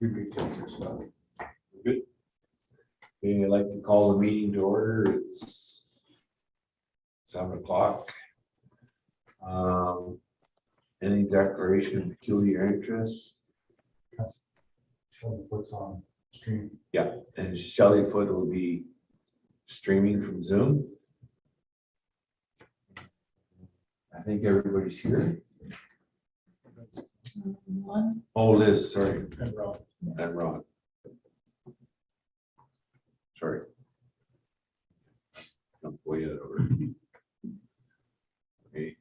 Good things or stuff. Good. Okay, I'd like to call the meeting to order. It's 7 o'clock. Any declaration of peculiar interest? Shelley puts on stream. Yeah, and Shelley Foot will be streaming from Zoom. I think everybody's here. One. Oh, Liz, sorry. And Rob. I'm wrong. Sorry. I'm way out of order. Okay,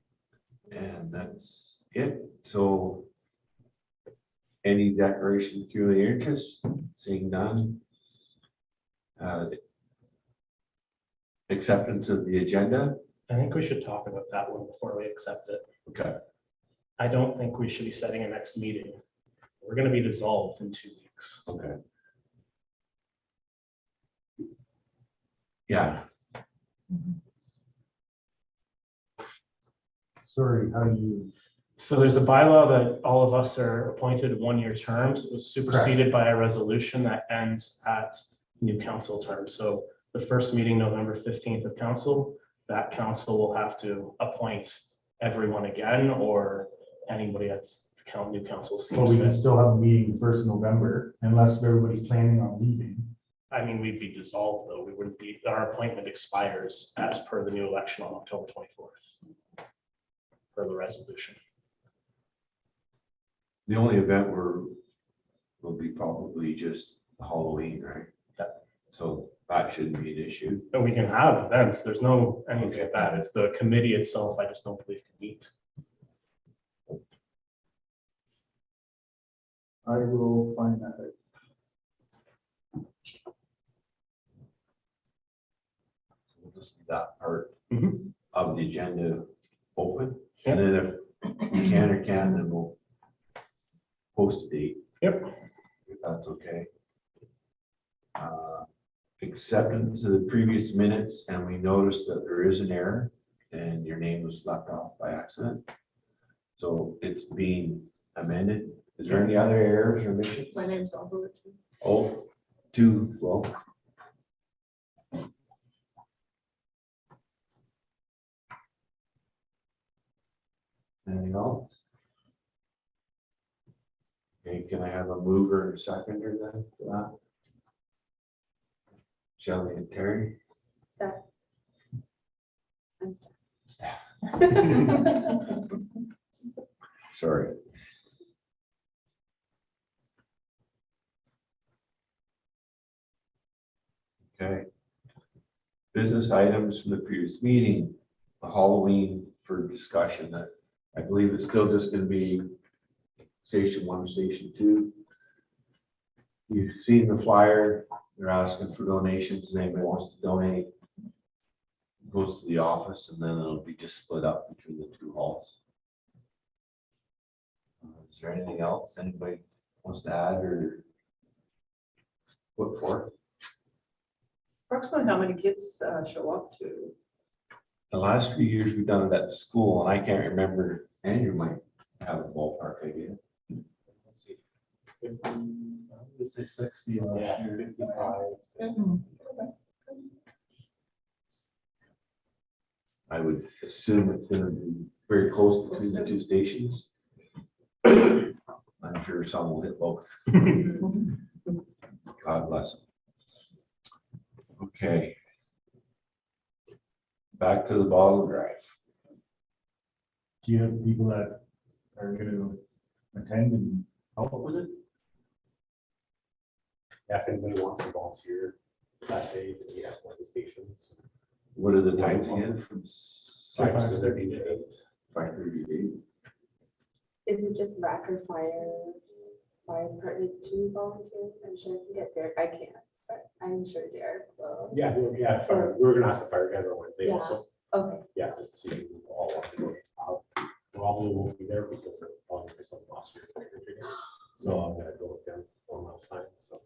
and that's it. So any declaration of peculiar interest? Seeing none. Acceptance of the agenda. I think we should talk about that one before we accept it. Okay. I don't think we should be setting a next meeting. We're going to be dissolved in 2 weeks. Okay. Yeah. Sorry, how do you? So there's a bylaw that all of us are appointed 1-year terms. It was superseded by a resolution that ends at new council term. So the first meeting, November 15th of council, that council will have to appoint everyone again or anybody that's new council Well, sees we can fit. still have a meeting the 1st of November unless everybody's planning on leaving. I mean, we'd be dissolved though. We wouldn't be, our appointment expires as per the new election on October 24th. Per the resolution. The only event will be probably just Halloween, right? Yeah. So that shouldn't be an issue. And we can have events. There's no anything like that. It's the committee itself. I just don't believe can meet. I will find that out. We'll just leave that part Mhm. of the agenda open. And then if we can or can't, then we'll post a date. Yep. If that's okay. Acceptance of the previous minutes, and we noticed that there is an error and your name was left off by accident. So it's being amended. Is there any other errors or omissions? My name's Oliver too. Oh, two, well. Anything else? Okay, can I have a mover and a seconder then for that? Shelley and Terry? Staff. I'm staff. Staff. Sorry. Okay. Business items from the previous meeting, the Halloween for discussion that I believe it's still just gonna be station 1, station 2. You've seen the flyer, they're asking for donations, and anybody wants to donate, goes to the office, and then it'll be just split up between the 2 halls. Is there anything else anybody wants to add or put forth? Approximately how many kids show up to? The last few years we've done it at the school, and I can't remember, Andrew might have a ballpark idea. Let's see. 60 last year, 55. I would assume it's gonna be very close between the 2 stations. I'm sure some will hit both. God bless them. Okay. Back to the bottle drive. Do you have people that are going to attend and help with it? Yeah, if anybody wants to volunteer that day, we have one of the stations. What are the times again? From 5:30 to 8. 5:30 to 8? Is it just rack or fire department to volunteer? I'm sure I can get Derek. I can't, but I'm sure Derek will. Yeah, we were gonna ask the fire guys on Wednesday Yeah. also. Okay. Yeah, just to see who all want to go. Probably won't be there because they're following myself last year. So I'm gonna go with them one last time, so.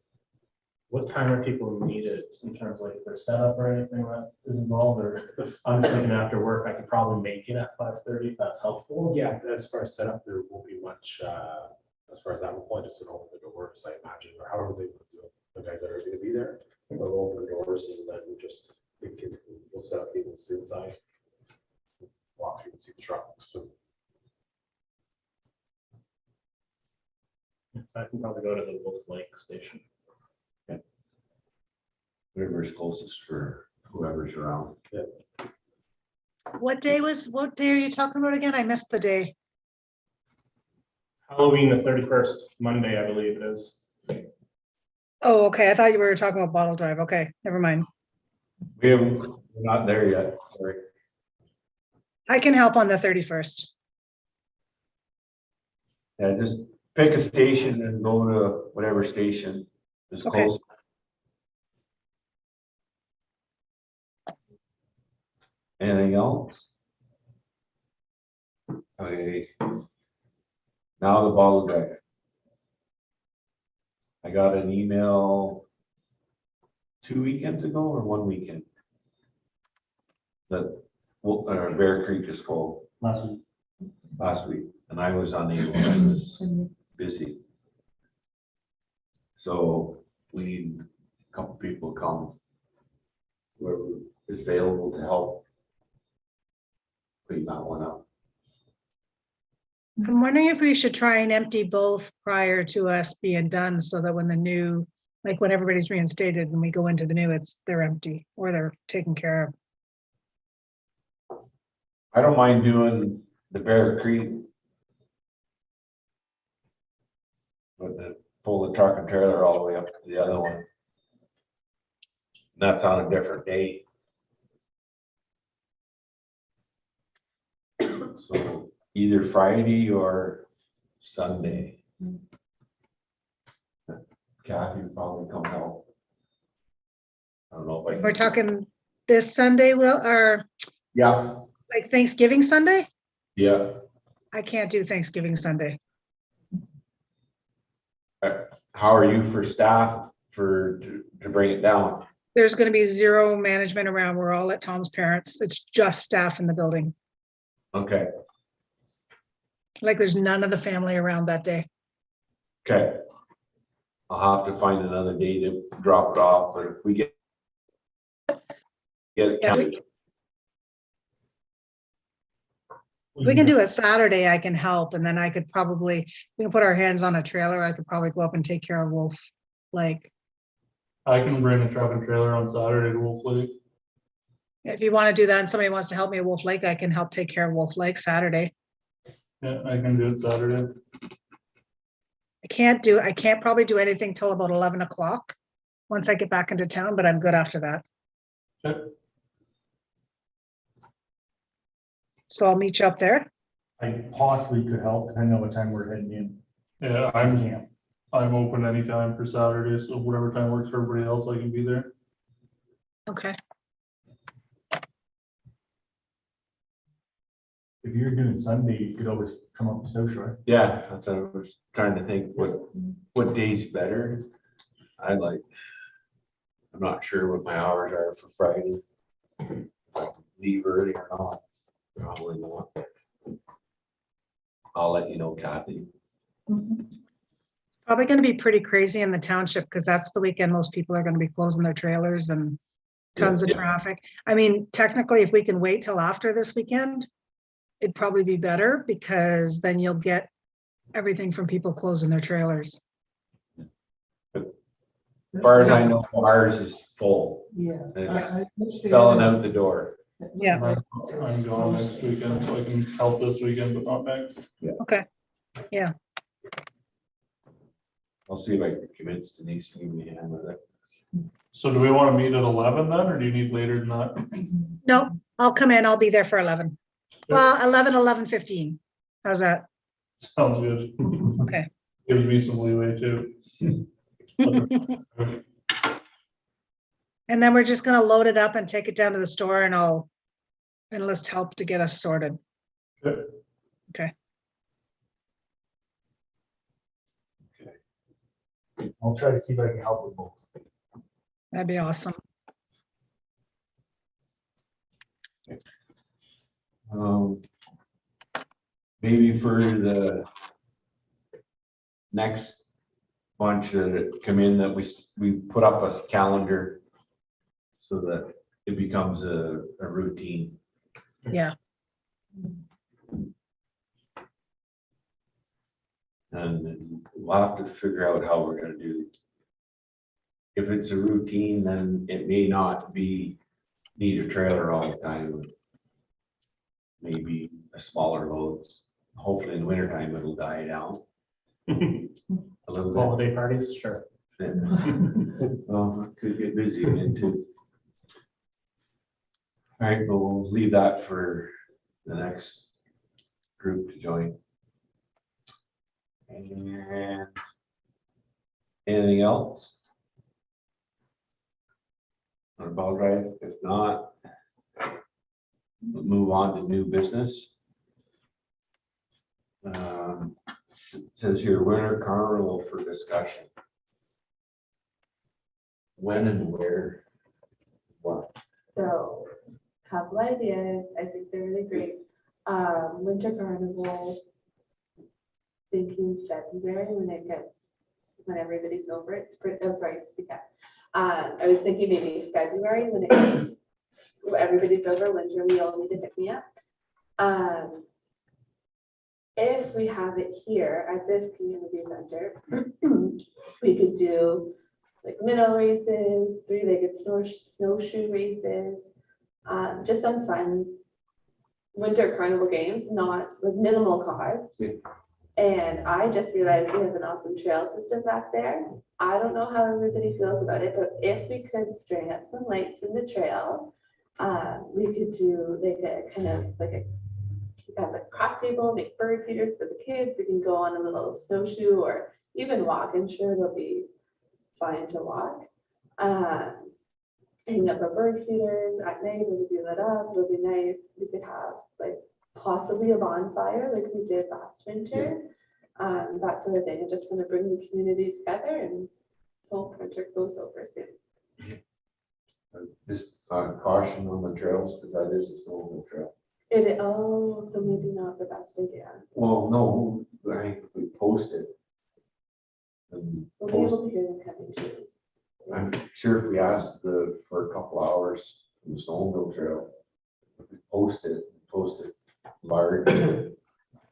What time are people needed in terms of like, is there setup or anything that is involved, or I'm just thinking after work, I could probably make it at 5:30 if that's helpful. Yeah, as far as setup, there won't be much as far as that point, just to open the doors, I imagine, or however they would do it, the guys that are gonna be there, they'll open the doors and then we just, the kids will set up tables inside. Walk through and see the trucks, so. So I can probably go to the Wolf Lake station. Whatever's closest for whoever's around. What day are you talking about again? I missed the day. Halloween, the 31st, Monday, I believe it is. Oh, okay. I thought you were talking about Bottle Drive. Okay, never mind. We're not there yet, sorry. I can help on the 31st. Yeah, just pick a station and go to whatever station is Okay. close. Anything else? Okay. Now the bottle drive. I got an email 2 weekends ago or 1 weekend. That Bear Creek is full last week, and I was unable, I was busy. So we need a couple people to come. Whoever is available to help clean that one up. I'm wondering if we should try and empty both prior to us being done so that when the new, like when everybody's reinstated and we go into the new, they're empty or they're taken care of. I don't mind doing the Bear Creek. But pull the truck and trailer all the way up to the other one. That's on a different day. So either Friday or Sunday. Kathy would probably come help. I don't know if I We're can. talking this Sunday, Will, or Yeah, like Thanksgiving Sunday? yeah. I can't do Thanksgiving Sunday. How are you for staff to bring it down? There's gonna be zero management around. We're all at Tom's parents'. It's just staff in the building. Okay, Like there's none of the family around that day. okay. I'll have to find another day to drop it off, but if we get it Yeah, counted. We can do a Saturday, I can help, and then I could probably, we can put our hands on a trailer, I could probably go up and take care of Wolf. Like, I can bring a truck and trailer on Saturday to Wolf Lake. if you want to do that and somebody wants to help me at Wolf Lake, I can help take care of Wolf Lake Saturday. Yeah, I can do it Saturday. I can't probably do anything till about 11 o'clock. Once I get back into town, but I'm good after that. Okay. So I'll meet you up there. I possibly could help, depending on what time we're heading in. Yeah, I'm open anytime for Saturday, so whatever time works for everybody else, I can be there. Okay. If you're doing Sunday, you could always come up to South Shore. Yeah, that's what I was trying to think, what day's better? I'm not sure what my hours are for Friday. If I can leave early or not, probably not. I'll let you know, Kathy. Probably going to be pretty crazy in the township because that's the weekend most people are going to be closing their trailers and tons of Yeah. traffic. I mean, technically, if we can wait till after this weekend, it'd probably be better because then you'll get everything from people closing their trailers. As far as I know, ours is full. Yeah. And it's spelling out the door. Yeah. I'm gone next weekend, so I can help this weekend, but not next. Okay. Yeah. I'll see if I can convince Denise to give me a hand with it. So do we want to meet at 11 then, or do you need later than that? No, I'll come in. I'll be there for 11. Well, 11:15. How's that? Sounds good. Okay. Gives me some leeway too. And then we're just gonna load it up and take it down to the store and I'll enlist help to get us sorted. Good. Okay. I'll try to see if I can help with both. That'd be awesome. Maybe for next bunch that come in that we put up a calendar so that it becomes a routine. Yeah, And we'll have to figure out how we're gonna do. If it's a routine, then it may not be need a trailer all the time. Maybe a smaller loads. Hopefully in the wintertime it'll die down a little bit. Holiday parties, sure. Well, could get busy again too. All right, but we'll leave that for the next group to join. And anything else? On ball drive, if not, we'll move on to new business. Says here, winter carnival for discussion. When and where? What? So, couple ideas, I think they're really great. Winter carnival, thinking February when everybody's over, it's pretty, oh, sorry, speak up. I was thinking maybe February when everybody's over, winter, we all need to pick me up. If we have it here at this community center, we could do like minnow races, three-legged snowshoe races, just some fun winter carnival games, not with minimal cost. Yeah. And I just realized we have an awesome trail system back there. I don't know how everybody feels about it, but if we could string up some lights in the trail, we could do like a kind of like a have a craft table, make bird feeders for the kids. We can go on a little snowshoe or even walk. I'm sure they'll be fine to walk. Hang up our bird feeders at night. It'll be lit up. It'll be nice. We could have like possibly a bonfire like we did last winter. That sort of thing. And just kind of bring the community together and hope winter goes over soon. Just caution on the trails, because that is a snowmobile trail. Oh, so maybe not the best idea. Well, no, I think if we post it. And We'll be post, able to hear them coming too. I'm sure if we ask for a couple hours from the snowmobile trail, if we post it large,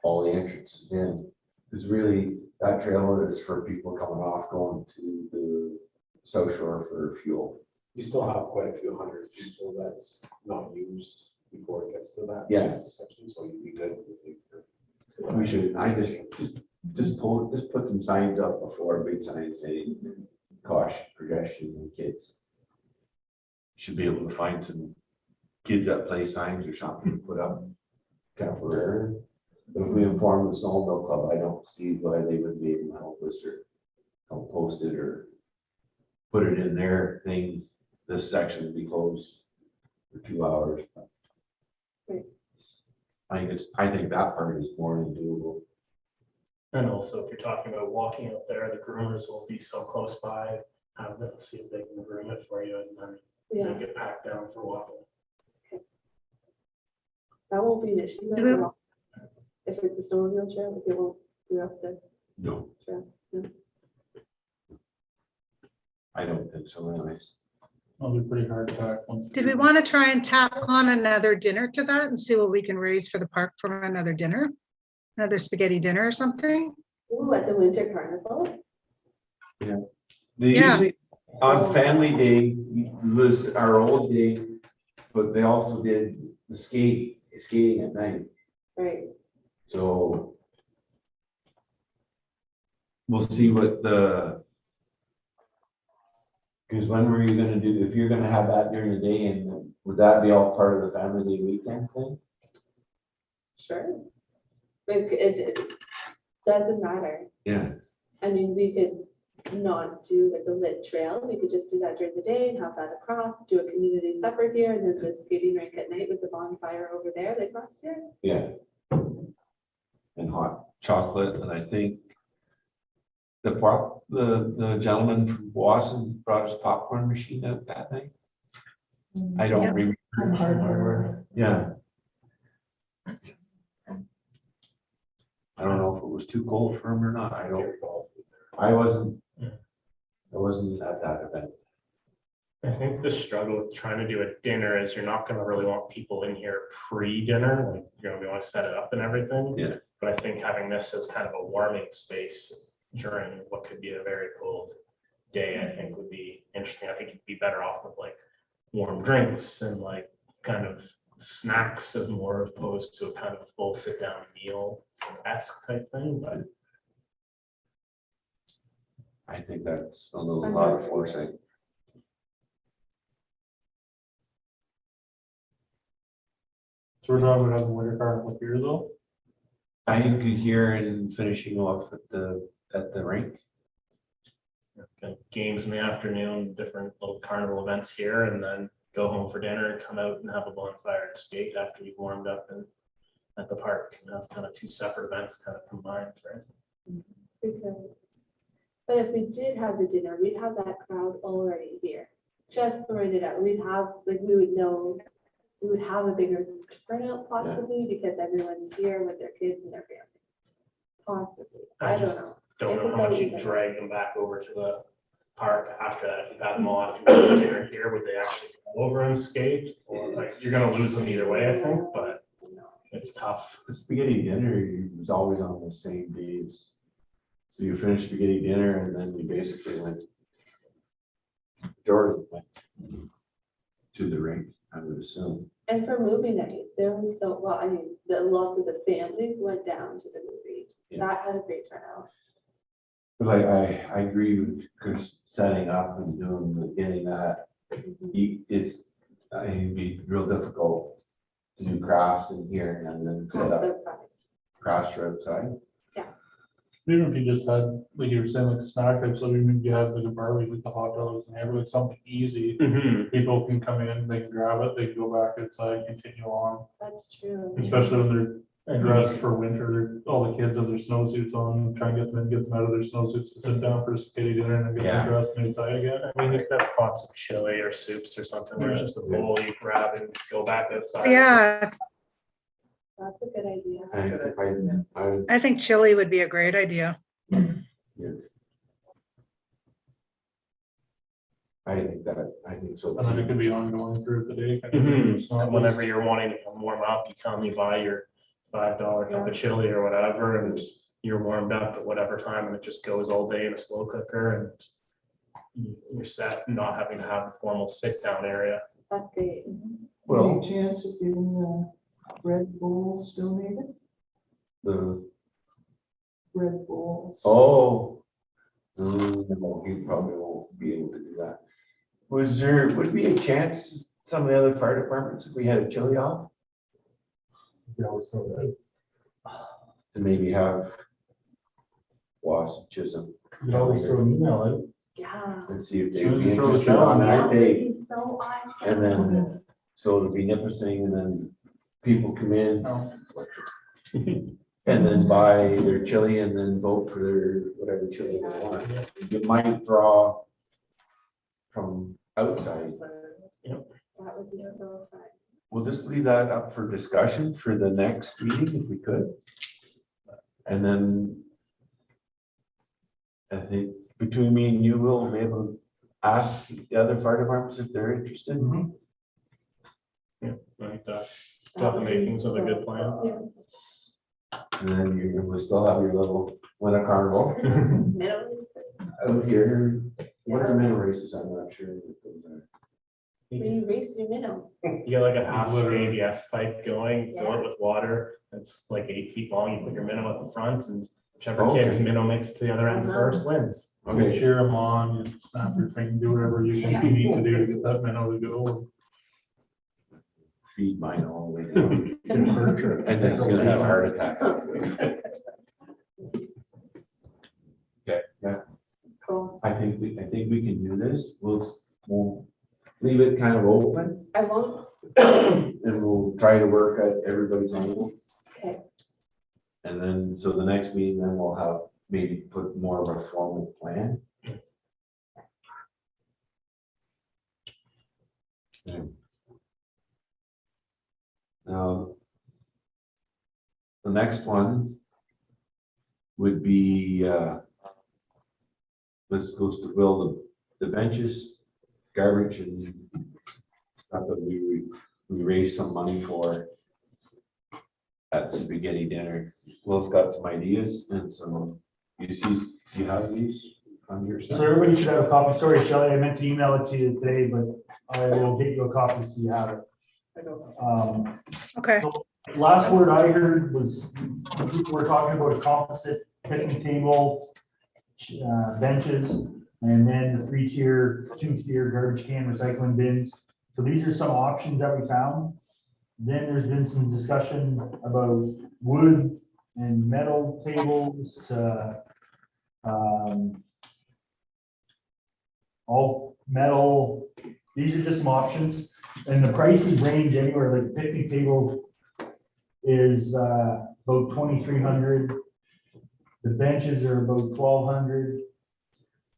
all the entrances in. Because really, that trail is for people coming off, going to the South Shore for fuel. You still have quite a few hundred people that's not used before it gets to that. Yeah. Section, so you'd be good. We should, just put some signs up before, big signs saying caution, pedestrians and kids. Should be able to find some kids that play signs or something to put up temporary. If we inform the snowmobile club, I don't see why they wouldn't be able to help us or help post it or put it in their thing. This section will be closed for 2 hours. Right. I think that part is more than doable. And also, if you're talking about walking up there, the groomers will be so close by, have them see if they can groom it for you and then Yeah, make it packed down for walking. that won't be an issue. Do we- though. If it's a snowmobile trail, like it won't be up the No, trail. I don't think so anyways. I'll be pretty hard to pack once. did we want to try and tack on another dinner to that and see what we can raise for the park for another dinner? Another spaghetti dinner or something? Ooh, at the winter carnival. They Yeah. usually, on family day, was our old day, but they also did the skating at night. Right. So we'll see what because when were you gonna do, if you're gonna have that during the day, and would that be all part of the family day weekend thing? Sure. It doesn't matter. Yeah, I mean, we could not do like the lit trail. We could just do that during the day and have that across, do a community supper here and then the skating rink at night with the bonfire over there like last year. yeah. And hot chocolate, and I think the gentleman from Boston brought his popcorn machine out that night. I don't Yeah. remember. Yeah. I don't know if it was too cold for him or not. I don't, Gary Gold was there. I wasn't, Yeah. I wasn't at that event. I think the struggle with trying to do a dinner is you're not gonna really want people in here pre-dinner, like you're gonna want to set it up and everything. Yeah. But I think having this as kind of a warming space during what could be a very cold day, I think would be interesting. I think you'd be better off with like warm drinks and like kind of snacks as more opposed to a kind of full sit-down meal-esque type thing, but I think that's a lot of foresight. So we're talking about the winter carnival here though. I could hear and finishing off at the rink. kind of games in the afternoon, different little carnival events here, and then go home for dinner and come out and have a bonfire and skate after you've warmed up and at the park, and have kind of two separate events kind of combined, right? Because, but if we did have the dinner, we'd have that crowd already here. Just throwing it out, we'd have, like, we would know, we would have a bigger turnout possibly because everyone's here with their kids and their family. Possibly, I I don't just know. Don't know It's how much you about even. drag them back over to the park after that. If you've had them all after dinner here, would they actually come over and skate? Or like, you're gonna lose them either way, I think, but it's tough. The spaghetti dinner was always on the same days. So you finish spaghetti dinner and then you basically went, Jordan went to the rink, I would assume. And for movie night, there was so, well, I mean, a lot of the families went down to the movie. Yeah. That had a great turnout. But I agree with Chris, setting up and doing, getting that, it's, it'd be real difficult to do crafts in here and then set up So fun. crafts for outside. Even if you just had, like you were saying, like snack types, so even if you have like a barbecue with the hot dogs and everything, something easy. People can come in, they can grab it, they can go back outside, continue on, That's true. especially when they're dressed for winter, all the kids have their snowsuits on, try and get them in, get them out of their snowsuits to sit down for a spaghetti dinner and then get Yeah. them dressed and inside again. I mean, you could have pots of chili or soups or something, where it's just a bowl you grab and go back outside. Yeah, That's a good idea. I I think chili would be a great idea. yes. I think so. And then it could be ongoing through the day. It's not And whenever you're wanting to warm up, you come, you buy your $5 cup of chili or whatever, and you're warmed up at whatever time, and it just goes all day in a slow cooker, and you're set, not having to have a formal sit-down area. That's great. Well, Any chance of getting Red Bulls donated? the, Red Bulls? oh. No, he probably won't be able to do that. Would be a chance, some of the other fire departments, if we had a chili off, to maybe have Wasp, Chisholm, You always throw an email out. Yeah. and see if they'd Soon as be you throw it interested on down, That that would day. be so awesome. And then, so it'll be Nipissing, and then people come in, No. and then buy their chili, and then vote for their, whatever chili they want. You might draw from outside. That would be so fun. We'll just leave that up for discussion for the next meeting if we could. And then I think between me and you, we'll be able to ask the other fire departments if they're interested. I think that makings of a good plan. Yeah. And then you will still have your little winter carnival Middle. out here. What are minnow races? I'm not sure. what those are. We race your minnow. You get like a half Literally. ABS pipe going, fill it with water, it's like 8 feet long, you put your minnow at the front, and whichever Okay. kid's minnow makes it to the other end first wins. You Okay, cheer them on, you snap your finger, do whatever you think you need to do to get that minnow to go. feed mine all the way down. And then it's gonna have a heart attack. Cool. I think we can do this. We'll leave it kind of open I won't, and we'll try to work at everybody's angles. okay, And then, so the next meeting, then we'll have maybe put more of a formal plan. Okay. Now, the next one would be, this goes to build the benches, garbage and stuff that we raised some money for at the spaghetti dinner. Will's got some ideas and some, you have these on your So side? everybody should have a copy. Sorry, Shelley, I meant to email it to you today, but I will get you a copy so you have it. I don't know. Okay, Last word I heard was, people were talking about a composite picnic table, benches, and then the 2-tier garbage can recycling bins. So these are some options that we found. Then there's been some discussion about wood and metal tables, all metal. These are just some options, and the prices range anywhere. Like the picnic table is about 2,300. The benches are about 1,200.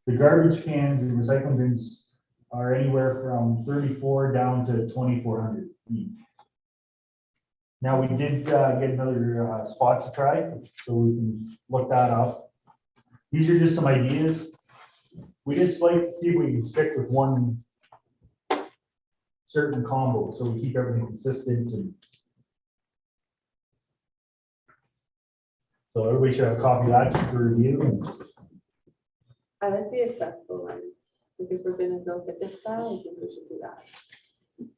The garbage cans and recycling bins are anywhere from 34 down to 2,400 each. Now, we did get another spot to try, so we can look that up. These are just some ideas. We just like to see if we can stick with one certain combo, so we keep everything consistent. And so everybody should have a copy of that for review. I like the accessible one. Like if we're gonna go fitness style, I think we should do that.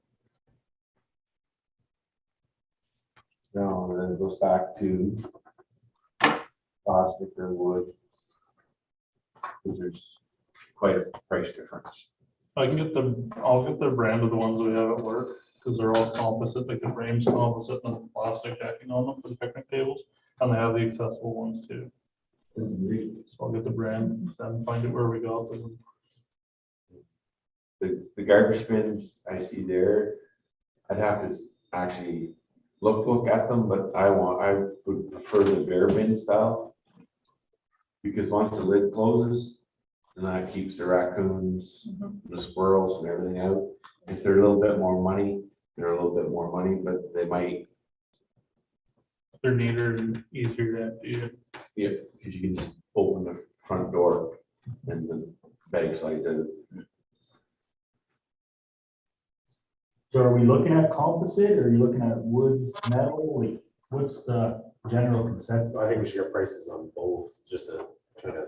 No, and then it goes back to plastic or wood. Because there's quite a price difference. I'll get the brand of the ones we have at work, because they're all composite, like the frame's composite and the plastic decking on them for the picnic tables, and they have the accessible ones too. So I'll get the brand and find it where we got them. The garbage bins I see there, I'd have to actually look at them, but I would prefer the bare bin style. Because once the lid closes, then that keeps the raccoons, the squirrels and everything out. If they're a little bit more money, they're a little bit more money, but they might, They're neater and easier to empty. yeah, because you can just open the front door and the bag slides out. So are we looking at composite, or are you looking at wood, metal? Like, what's the general concept? I think we should get prices on both, just to try to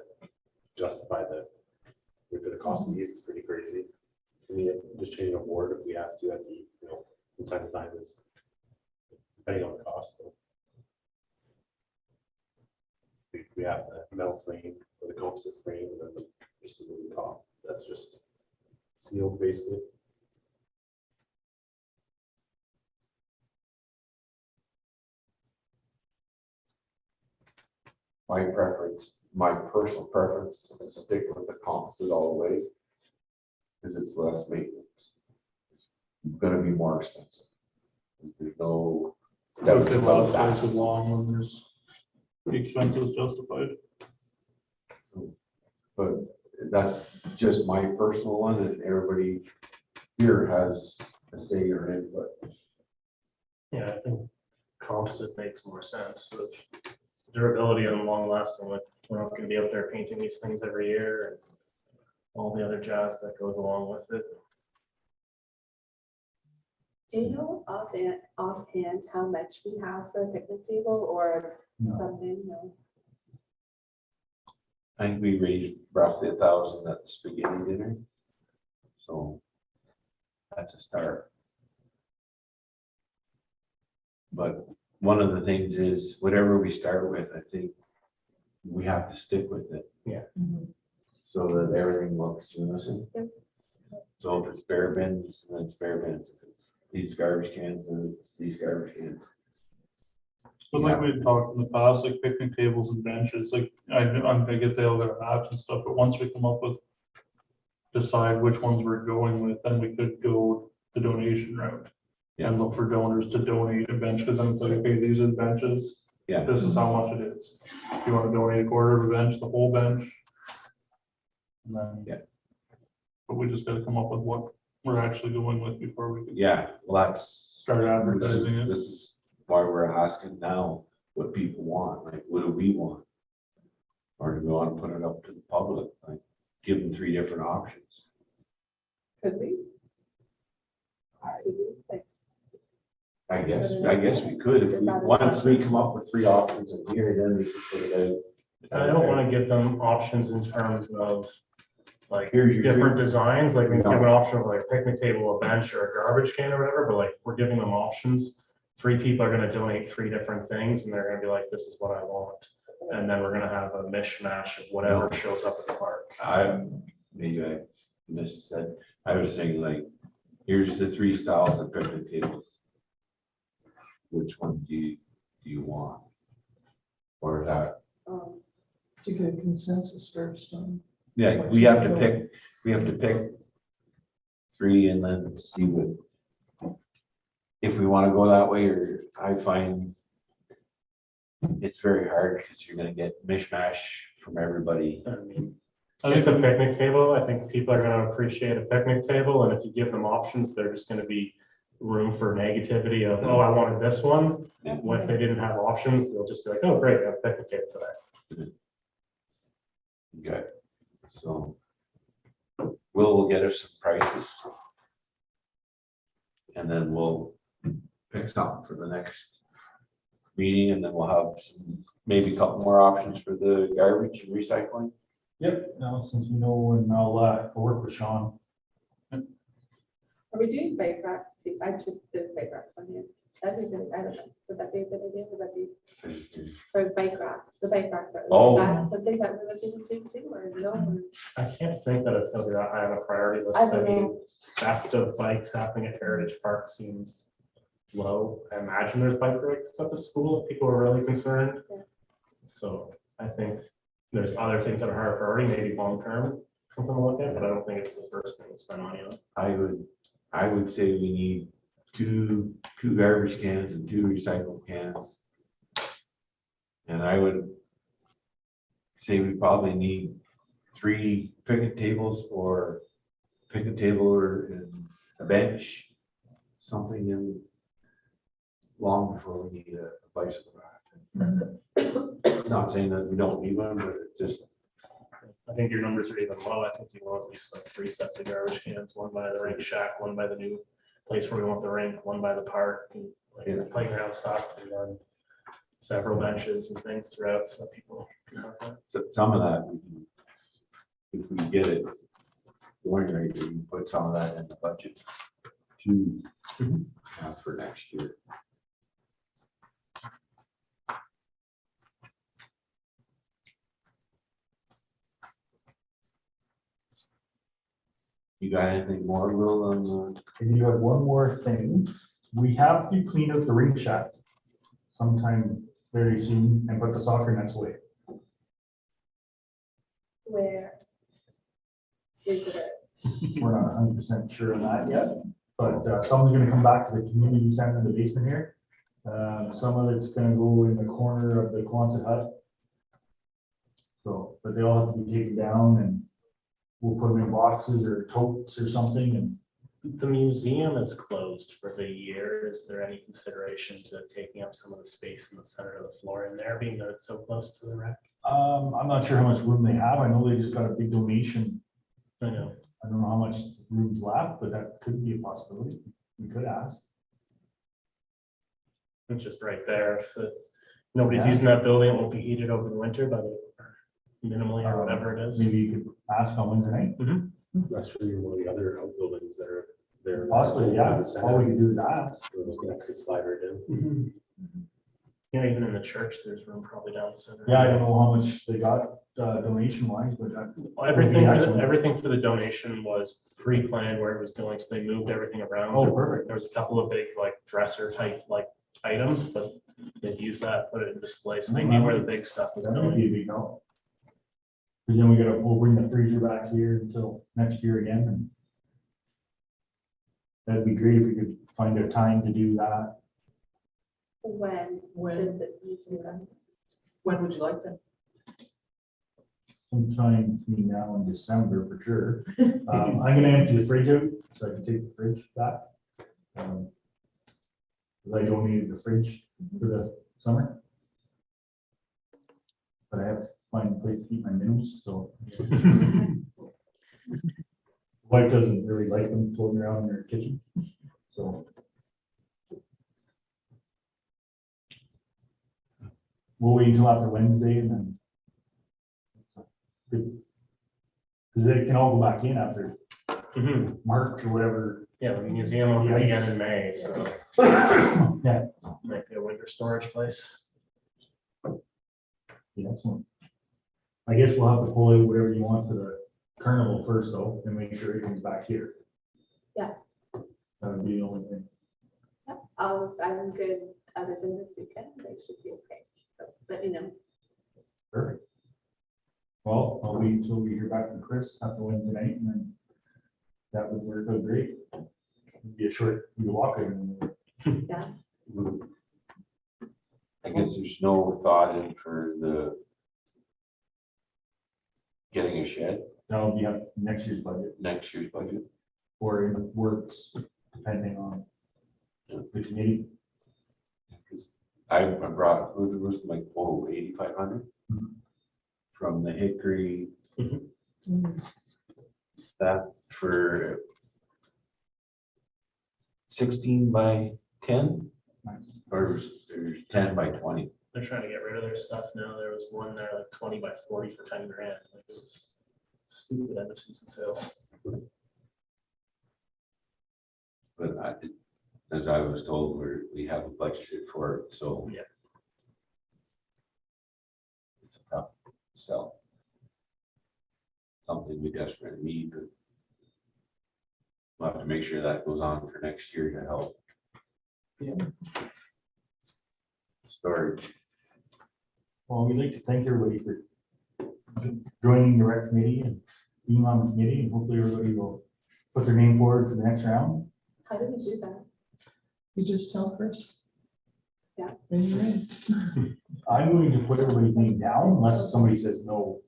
justify if the cost of these is pretty crazy. I mean, just changing a board if we have to at the, from time to time is depending on the cost. So we have the metal frame or the composite frame, and then just the wooden top. That's just sealed basically. My personal preference is to stick with the composite all the way. Because it's less maintenance. It's gonna be more expensive. There's no doubt If they about last twice that. as long, when there's the expense is justified. But that's just my personal one, and everybody here has a say or input. Yeah, I think composite makes more sense. The durability and long lasting, like we're not gonna be out there painting these things every year and all the other jazz that goes along with it. Do you know offhand how much we have for a picnic table or No. something? No. I think we raised roughly 1,000 at the spaghetti dinner. So that's a start. But one of the things is whatever we start with, I think we have to stick with it. Yeah. So that everything looks unison. Yep. So if it's bare bins, then it's bare bins. If it's these garbage cans, then it's these garbage cans. But like we had talked in the past, like picnic tables and benches, like I get they all got apps and stuff, but once we come up with, decide which ones we're going with, then we could go the donation route. Yeah. And look for donors to donate a bench, because then it's like, okay, these are the benches, Yeah. this is how much it is. If you want to donate a quarter of a bench, the whole bench. And then. Yeah. But we just gotta come up with what we're actually going with before we can Yeah, well, that's. start advertising it. This is why we're asking now what people want, like, what do we want? Or do we want to put it up to the public, like, give them 3 different options? Could we? Could we? Like, I guess we could, if we, once we come up with 3 options in here, then we could put it out. I don't want to give them options in terms of like Here's your different designs, like we give No. an option of like a picnic table, a bench or a garbage can or whatever, but like we're giving them options. 3 people are gonna donate 3 different things and they're gonna be like, this is what I want. And then we're gonna have a mishmash of whatever shows up at the park. Maybe I missaid, I was saying like, here's the 3 styles of picnic tables. Which one do you want? Or is that, To get consensus first on. yeah, we have to pick 3 and then see what. If we want to go that way, or I find it's very hard because you're gonna get mishmash from everybody. I mean, it's a picnic table. I think people are gonna appreciate a picnic table, and if you give them options, they're just gonna be room for negativity of, oh, I wanted this one. What if they didn't have options? They'll just be like, oh, great, I have a picnic table today. Okay, so we'll get us some prices. And then we'll pick something for the next meeting, and then we'll have some, maybe a couple more options for the garbage and recycling. Yep, now since we know, and I'll work with Sean. Are we doing bike racks too? I just did bike racks on here. That'd be good. I don't know. Would that be a good idea? Would that be, or bike racks, the bike racks? Oh. Is that something that we would do too, or no? I can't think that it's gonna be that high on a priority list. I I don't mean, know. theft of bikes happening at Heritage Park seems low. I imagine there's bike racks at the school if people are really concerned. Yeah. So I think there's other things that are higher priority, maybe long-term, something to look at, but I don't think it's the first thing to spend money on. I would say we need two garbage cans and 2 recycled cans. And I would say we probably need 3 picnic tables, or picnic table or and a bench, something in long before we need a bicycle rack. Not saying that we don't need one, but it just, I think your numbers are even low. I think you want at least like 3 sets of garbage cans, 1 by the rink shack, 1 by the new place where we want the rink, 1 by the park, and like the playground stuff, and then several benches and things throughout so that people can have that. some of that, if we get it going right, we can put some of that in the budget to have for next year. You got anything more, Will, on And you have one more thing. We have to clean up the rink shack sometime very soon and put the soccer nets away. Where? Is it? We're not 100% sure on that yet, but someone's gonna come back to the community center in the basement here. Some of it's gonna go in the corner of the Quonset hut. So, but they all have to be taken down, and we'll put them in boxes or totes or something, and The museum is closed for the year. Is there any consideration to taking up some of the space in the center of the floor in there, being that it's so close to the rec? I'm not sure how much room they have. I know they just got a big donation. I know. I don't know how much room's left, but that could be a possibility. We could ask. It's just right there. If nobody's Yeah. using that building, it won't be heated over the winter, but minimally or whatever it is. Maybe you could ask on Wednesday night. That's for one of the other outbuildings that are there. Possibly, yeah. All we can do is ask. Those nets could slide right in. Yeah, even in the church, there's room probably down the center. Yeah, I don't know how much they got donation wise, but Well, Everything, Excellent. everything for the donation was pre-planned where it was going, so they moved everything around. oh, perfect. There was a couple of big like dresser type like items, but they'd use that, put it in display, so they knew where the big stuff was That would going. be a big help. Because then we'll bring the freezer back here until next year again, and that'd be great if we could find a time to do that. When When, does it need to be done? when would you like them? Sometime between now and December for sure. I'm gonna empty the fridge out so I can take the fridge back. Because I donated the fridge for the summer. But I have find a place to keep my minnows, so. Wife doesn't really like them floating around in her kitchen, so. We'll wait until after Wednesday and then. Because they can all go back in after Mhm. March or whatever. Yeah, the museum opens again in May, so Yeah, might be a winter storage place. yeah, so. I guess we'll have to pull out whatever you want for the carnival first though, and make sure it comes back here. Yeah. That would be the only thing. I'm good other than this weekend. They should be okay. So let me know. Perfect. Well, I'll wait until we hear back from Chris after Wednesday night, and then that would work out great. It'd be a short, we walk it. Yeah. I guess there's no thought in for the getting a shed That'll be up next year's budget, next year's budget. or in the works, depending on the committee. Because I brought, it was like, 8,500 Mhm. from the Hickory. Mhm. That for 16 by 10 or 10 by 20. They're trying to get rid of their stuff now. There was one there like 20 by 40 for 10 grand. Like it was stupid end of season sales. But as I was told, we have a budget for it, so. Yeah. It's a tough sell. Something we desperately need, but we'll have to make sure that goes on for next year to help. Yeah. Storage. Well, we'd like to thank everybody for joining the rec committee and being on the committee, and hopefully everybody will put their name forward for the next round. How do we do that? You just tell Chris. Yeah. When you're in. I'm going to put everybody's name down unless somebody says no.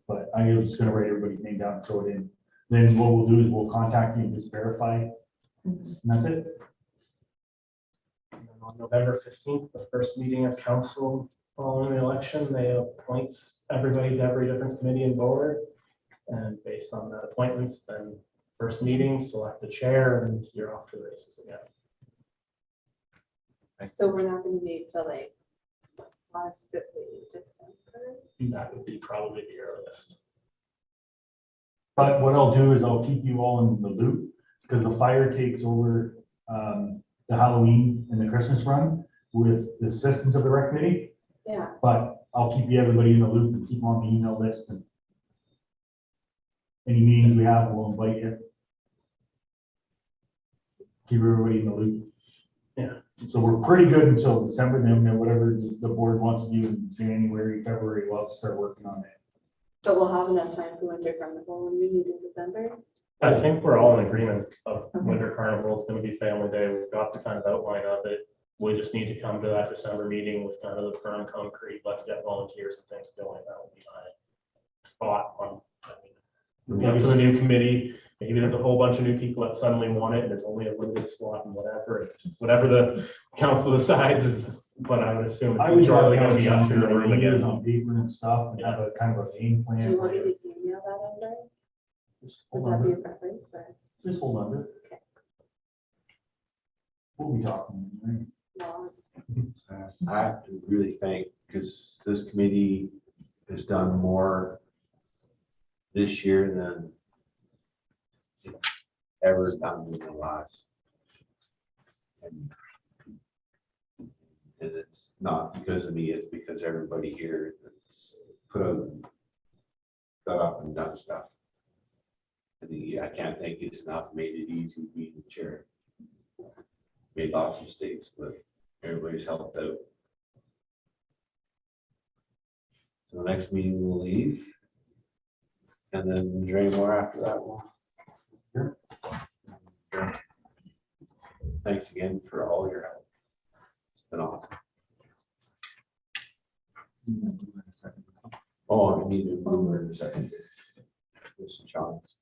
But I'm just gonna write everybody's name down and throw it in. Then what we'll do is we'll contact you and just verify, and that's it. And then on November 15th, the first meeting of council following the election, they appoint everybody to every different committee and board. And based on the appointments, then first meeting, select the chair, and you're off to the races again. So we're not gonna meet till like possibly December. That would be probably the earliest. But what I'll do is I'll keep you all in the loop, because the fire takes over the Halloween and the Christmas run with the assistance of the rec committee. Yeah, But I'll keep everybody in the loop and keep them on the email list, and any meetings we have, we'll invite you. Keep everybody in the loop. Yeah. So we're pretty good until December, then whatever the board wants to do in January, February, we'll have to start working on it. but we'll have enough time for winter carnival when we meet in December. I think we're all in agreement of winter carnival. It's gonna be family day. We've got the kind of outline of it. We just need to come to that December meeting with kind of the firm concrete. Let's get volunteers and things going. That would be my thought on. Up to the new committee, maybe there's a whole bunch of new people that suddenly want it, and there's only a limited slot and whatever the council decides is, but I would assume I it's would majority gonna be us in the like room ideas again. on paper and stuff, and have a kind of a game Do you want me plan. to email that over? Just Would hold that be on, a preference? Or just hold on to it. Okay. We'll be talking. Right? no? I have to really thank, because this committee has done more this year than it's ever done in the last. And it's not because of me, it's because everybody here that's put up, got up and done stuff. I can't thank you enough, made it easy being the chair. Made lots of mistakes, but everybody's helped out. So the next meeting we'll leave. And then drain more after that one. Sure. Thanks again for all your help. It's been awesome. Oh, I need to move her in a second. This is John's.